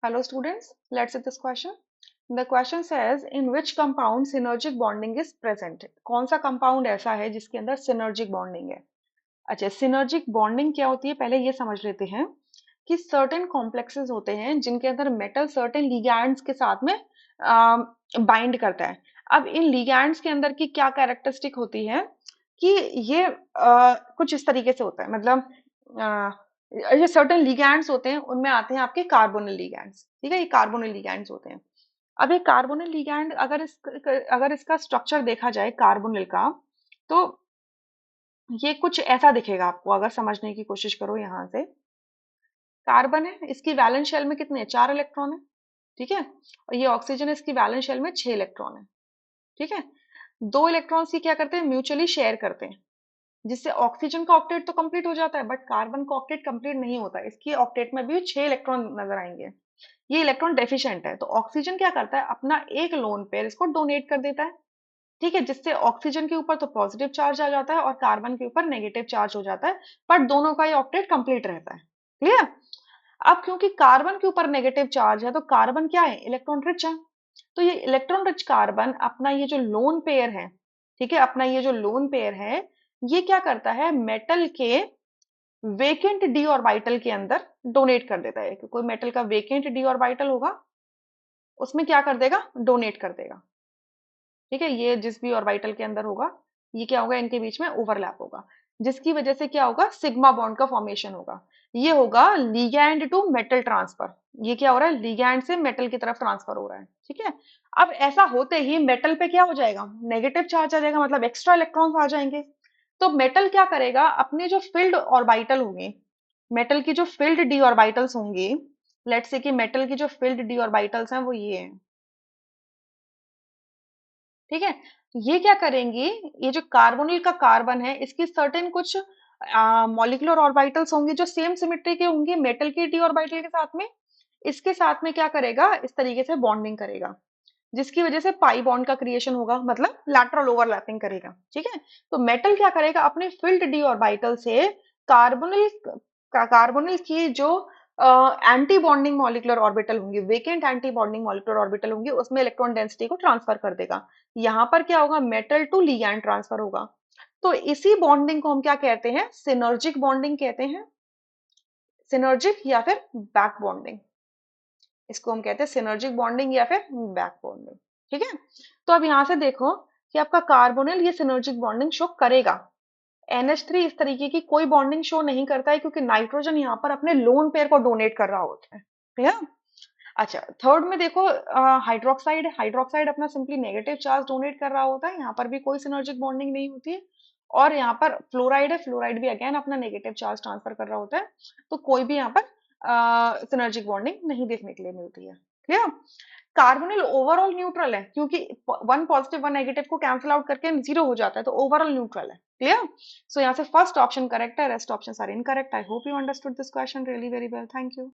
Hello students, let's see this question. The question says in which compound synergic bonding is present? कौन सा compound ऐसा है जिसके अंदर synergic bonding है? अच्छा, synergic bonding क्या होती है पहले ये समझ लेते हैं कि certain complexes होते हैं जिनके अंदर metal certain ligands के साथ में bind करता है. अब इन ligands के अंदर की क्या characteristic होती है कि ये कुछ इस तरीके से होता है, मतलब ये सर्टेन लिगैंड्स होते हैं, उनमें आते हैं आपके कार्बोनिल लिगैंड्स. ठीक है, ये कार्बोनिल लिगैंड्स होते हैं. अब ये कार्बोनिल लिगैंड अगर इसका स्ट्रक्चर देखा जाए कार्बोनिल का, तो ये कुछ ऐसा दिखेगा आपको अगर समझने की कोशिश करो. यहाँ से कार्बन है, इसकी वैलेंस शेल में कितने 4 इलेक्ट्रॉन है. ठीक है, और ये ऑक्सीजन है, इसकी वैलेंस शेल में 6 इलेक्ट्रॉन है. ठीक है, 2 इलेक्ट्रॉन्स की क्या करते हैं, म्यूचुअली शेयर करते हैं, जिससे ऑक्सीजन का ऑक्टेट तो कंप्लीट हो जाता है, बट कार्बन का ऑक्टेट कंप्लीट नहीं होता. इसकी ऑक्टेट में भी 6 इलेक्ट्रॉन नजर आएंगे. ये इलेक्ट्रॉन डेफिशिएंट है, तो ऑक्सीजन क्या करता है, अपना एक लोन पेयर इसको डोनेट कर देता है. ठीक है, जिससे ऑक्सीजन के ऊपर तो पॉजिटिव चार्ज आ जाता है और कार्बन के ऊपर नेगेटिव चार्ज हो जाता है, बट दोनों का ये ऑक्टेट कंप्लीट रहता है. क्लियर. अब क्योंकि कार्बन के ऊपर नेगेटिव चार्ज है, तो कार्बन क्या है, इलेक्ट्रॉन रिच है. तो ये इलेक्ट्रॉन रिच कार्बन अपना ये जो लोन पेयर है, ठीक है, अपना ये जो लोन पेयर है, ये क्या करता है, मेटल के वेकेंट डी ऑर्बिटल के अंदर डोनेट कर देता है. कोई मेटल का वेकेंट डी ऑर्बिटल होगा, उसमें क्या कर देगा, डोनेट कर देगा. ठीक है, ये जिस भी ऑर्बिटल के अंदर होगा, ये क्या होगा, इनके बीच में ओवरलैप होगा, जिसकी वजह से क्या होगा, सिग्मा बॉन्ड का फॉर्मेशन होगा. ये होगा लिगैंड टू मेटल ट्रांसफर. ये क्या हो रहा है, लिगैंड से मेटल की तरफ ट्रांसफर हो रहा है. ठीक है, अब ऐसा होते ही मेटल पे क्या हो जाएगा, नेगेटिव चार्ज आ जाएगा, मतलब एक्स्ट्रा इलेक्ट्रॉन्स आ जाएंगे. तो मेटल क्या करेगा, अपने जो फील्ड ऑर्बिटल होंगे, मेटल की जो फील्ड डी ऑर्बिटल्स होंगी, लेट्स से कि मेटल की जो फील्ड डी ऑर्बिटल्स हैं वो ये हैं. ठीक है, ये क्या करेंगी, ये जो कार्बोनिल का कार्बन है, इसकी सर्टेन कुछ मॉलिक्यूलर ऑर्बिटल्स होंगी जो सेम सिमेट्री के होंगे मेटल के डी ऑर्बिटल के साथ में. इसके साथ में क्या करेगा, इस तरीके से बॉन्डिंग करेगा, जिसकी वजह से पाई बॉन्ड का क्रिएशन होगा, मतलब लैटरल ओवरलैपिंग करेगा. ठीक है, तो मेटल क्या करेगा, अपने फिल्ड डी ऑर्बिटल से कार्बोनिल कार्बोनिल की जो एंटी बॉन्डिंग मॉलिक्यूलर ऑर्बिटल होंगी, vacant anti bonding molecular orbital होंगी, उसमें इलेक्ट्रॉन डेंसिटी को ट्रांसफर कर देगा. यहाँ पर क्या होगा, मेटल टू लिगैंड ट्रांसफर होगा. तो इसी बॉन्डिंग को हम क्या कहते हैं, सिनर्जिक बॉन्डिंग कहते हैं. सिनर्जिक या फिर बैक बॉन्डिंग, इसको हम कहते हैं सिनर्जिक बॉन्डिंग या फिर बैक बॉन्डिंग. ठीक है, तो अब यहां से देखो कि आपका कार्बोनिल ये सिनर्जिक बॉन्डिंग शो करेगा. NH3 इस तरीके की कोई बॉन्डिंग शो नहीं करता है, क्योंकि नाइट्रोजन यहाँ पर अपने लोन पेयर को डोनेट कर रहा होता है. क्लियर. अच्छा, थर्ड में देखो हाइड्रोक्साइड. हाइड्रोक्साइड अपना सिंपली नेगेटिव चार्ज डोनेट कर रहा होता है, यहाँ पर भी कोई सिनर्जिक बॉन्डिंग नहीं होती है. और यहाँ पर फ्लोराइड है, फ्लोराइड भी अगेन अपना नेगेटिव चार्ज ट्रांसफर कर रहा होता है, तो कोई भी यहाँ पर सिनर्जिक बॉन्डिंग नहीं देखने के लिए मिलती है. क्लियर. कार्बोनिल ओवरऑल न्यूट्रल है, क्योंकि वन पॉजिटिव वन नेगेटिव को कैंसिल आउट करके जीरो हो जाता है, तो ओवरऑल न्यूट्रल है. क्लियर. सो यहाँ से फर्स्ट ऑप्शन करेक्ट है, rest option are incorrect. I hope you understood this question really very well. Thank you.